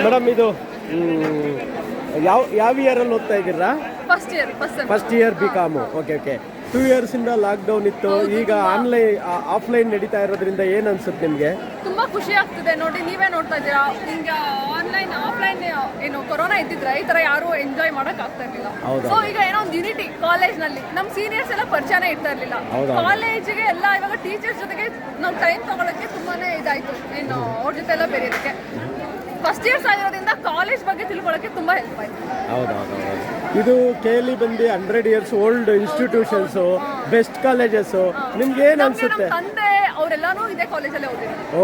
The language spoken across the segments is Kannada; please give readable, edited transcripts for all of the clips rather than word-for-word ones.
ಮೇಡಮ್ ಇದು ಯಾವ ಇಯರಲ್ಲಿ ಓದ್ತಾ ಇದ್ದೀರಾ? First year BCom. Okay okay. 2 years ಇಂದ ಲಾಕ್ಡೌನ್ ಇತ್ತು, ಈಗ ಆಫ್ಲೈನ್ ನಡೀತಾ ಇರೋದ್ರಿಂದ ಏನ್ ಅನ್ಸುತ್ತೆ ನಿಮ್ಗೆ? ತುಂಬಾ ಖುಷಿ ಆಗ್ತಿದೆ. ನೋಡಿ, ನೀವೇ ನೋಡ್ತಾ ಇದ್ದೀರಾ, ಈಗ ಆಫ್ಲೈನ್ ಏನು ಕೊರೋನಾ ಇದ್ದಿದ್ರೆ ಈ ತರ ಯಾರು ಎಂಜಾಯ್ ಮಾಡಕ್ ಆಗ್ತಾ ಇರ್ಲಿಲ್ಲ. ಸೊ ಈಗ ಏನೋ ಒಂದು ಯೂನಿಟಿ ಕಾಲೇಜ್ ನಲ್ಲಿ ನಮ್ ಸೀನಿಯರ್ಸ್ ಎಲ್ಲ ಪರಿಚಯನೇ ಇರ್ತಾ ಇರ್ಲಿಲ್ಲ. ಕಾಲೇಜಿಗೆ ಎಲ್ಲ ಇವಾಗ ಟೀಚರ್ಸ್ ಜೊತೆಗೆ ನಾವು ಟೈಮ್ ತಗೊಳಕ್ಕೆ ತುಂಬಾನೇ ಇದಾಯ್ತು, ಏನು ಅವ್ರ ಜೊತೆ ಎಲ್ಲ ಬೆರೆಯೋದಕ್ಕೆ. ಫಸ್ಟ್ ಇಯರ್ಸ್ ಆಗಿರೋದ್ರಿಂದ ಕಾಲೇಜ್ ಬಗ್ಗೆ ತಿಳ್ಕೊಳ್ಳೋಕೆ ತುಂಬಾ ಹೆಲ್ಪ್ ಆಯ್ತು. ಹೌದೌದು. ಇದು ಕೇಳಿ ಬಂದು 100 years old institutions, best colleges. ನಿಮ್ಗೆ ಏನ್ ಅನ್ಸುತ್ತೆ? ತಂದೆ ಅವರೆಲ್ಲಾನು ಇದೇ ಕಾಲೇಜಲ್ಲೇ ಓದಿರೋದು. ಓ,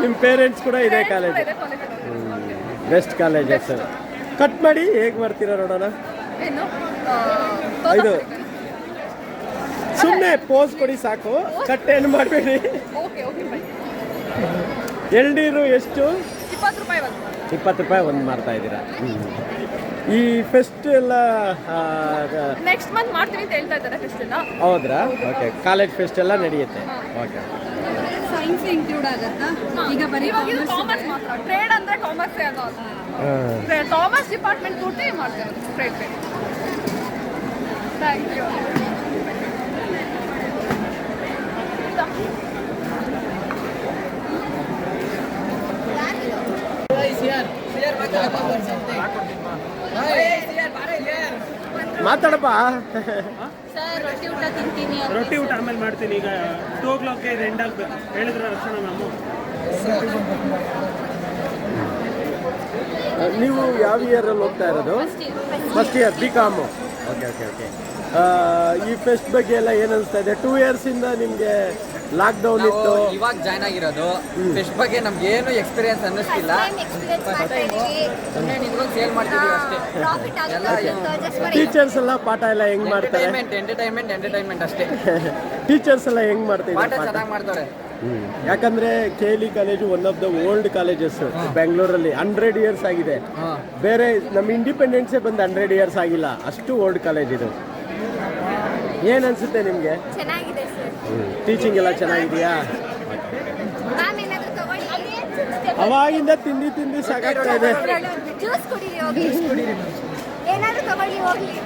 ನಿಮ್ ಪೇರೆಂಟ್ಸ್ ಕೂಡ ಇದೇ ಕಾಲೇಜ್? Best colleges. ಕಟ್ ಮಾಡಿ ಹೇಗ್ ಮಾಡ್ತೀರಾ ನೋಡೋಣ. ಇದು ಸುಮ್ಮನೆ ಪೋಸ್ ಕೊಡಿ ಸಾಕು, ಕಟ್ ಏನು ಮಾಡಬೇಡಿ. ಎಳ್ನೀರು ಎಷ್ಟು? 20 ರೂಪಾಯಿ ಒಂದು ಮಾಡ್ತಾ ಇದ್ದೀರಾ. ಈ ಫೆಸ್ಟ್ ಎಲ್ಲ ನೆಕ್ಸ್ಟ್ ಮಂತ್ ಮಾಡ್ತೀವಿ ಅಂತ ಹೇಳ್ತಾ ಇದ್ದಾರೆ. ಫೆಸ್ಟ್ ಎಲ್ಲ ಹೌದ್ರಾ? ಓಕೆ. ಕಾಲೇಜ್ ಫೆಸ್ಟ್ ಎಲ್ಲ ನಡೆಯುತ್ತೆ. ಓಕೆ. ಸೈನ್ಸ್ ಇನ್ಕ್ಲೂಡ್ ಆಗುತ್ತಾ? ಈಗ ಬರೀ ಕಾಮರ್ಸ್ ಮಾತ್ರ. ಟ್ರೇಡ್ ಅಂದ್ರೆ ಕಾಮರ್ಸ್ ಅದು. ಕಾಮರ್ಸ್ ಡಿಪಾರ್ಟ್ಮೆಂಟ್ ಕೂಟಿ ಮಾಡ್ತಾರೆ ಟ್ರೇಡ್. Thank you. ಮಾತಾಡಪ್ಪ. ರೊಟ್ಟಿ ಊಟ ಆಮೇಲೆ ಮಾಡ್ತೀನಿ. ಈಗ 2 o'clock ಎಂಡ್ ಆಗ್ಬೇಕು ಹೇಳಿದ್ರ ರಕ್ಷಣಾ ಮ್ಯಾಮು. ನೀವು ಯಾವ ಇಯರಲ್ಲಿ ಹೋಗ್ತಾ ಇರೋದು? First year BCom. Okay okay okay. ಈ ಫೆಸ್ಟ್ ಬಗ್ಗೆ ಎಲ್ಲ ಏನು ಅನಿಸ್ತಾ ಇದೆ? 2 years ಇಂದ ನಿಮಗೆ ಲಾಕ್ಡೌನ್ ಇತ್ತು, ಇವಾಗ ಜಾಯ್ನ್ ಆಗಿರೋದು. ಫೆಸ್ಟ್ ಬಗ್ಗೆ ನಮ್ಗೆ ಏನು ಎಕ್ಸ್ಪೀರಿಯನ್ಸ್ ಅನ್ನಿಸ್ತಿಲ್ಲ. ಸುಮ್ಮನೆ ನಿಂತ್ಕೊಂಡು ಸೇಲ್ ಮಾಡ್ತಿದ್ದೀವಿ ಅಷ್ಟೇ. ಟೀಚರ್ಸ್ ಎಲ್ಲ ಪಾಠ ಎಲ್ಲ ಹೆಂಗ್ ಮಾಡ್ತಾರೆ? ಎಂಟರ್ಟೈನ್ಮೆಂಟ್ ಅಷ್ಟೇ. ಟೀಚರ್ಸ್ ಎಲ್ಲ ಹೆಂಗ್ ಮಾಡ್ತಿದ್ದಾರೆ? ಪಾಠ ಚೆನ್ನಾಗಿ ಮಾಡ್ತಾರೆ. ಯಾಕಂದ್ರೆ KLE college one of the old colleges ಬೆಂಗಳೂರಲ್ಲಿ. 100 years ಆಗಿದೆ. ಬೇರೆ ನಮ್ಮ ಇಂಡಿಪೆಂಡೆನ್ಸೇ ಬಂದು 100 years ಆಗಿಲ್ಲ, ಅಷ್ಟು ಓಲ್ಡ್ ಕಾಲೇಜ್ ಇದು. ಏನ್ ಅನ್ಸುತ್ತೆ ನಿಮ್ಗೆ? ಚೆನ್ನಾಗಿದೆ ಸರ್. ಟೀಚಿಂಗ್ ಎಲ್ಲ ಚೆನ್ನಾಗಿದೆಯಾ? ಅವಾಗಿಂದ ತಿಂದಿ ಸಾಕಾಗ್ತಾ ಇದೆ. ಜ್ಯೂಸ್ ಕುಡೀರಿ, ಹೋಗಿ ಏನಾದರೂ ತಗೊಳ್ಳಿ ಹೋಗ್ಲಿ.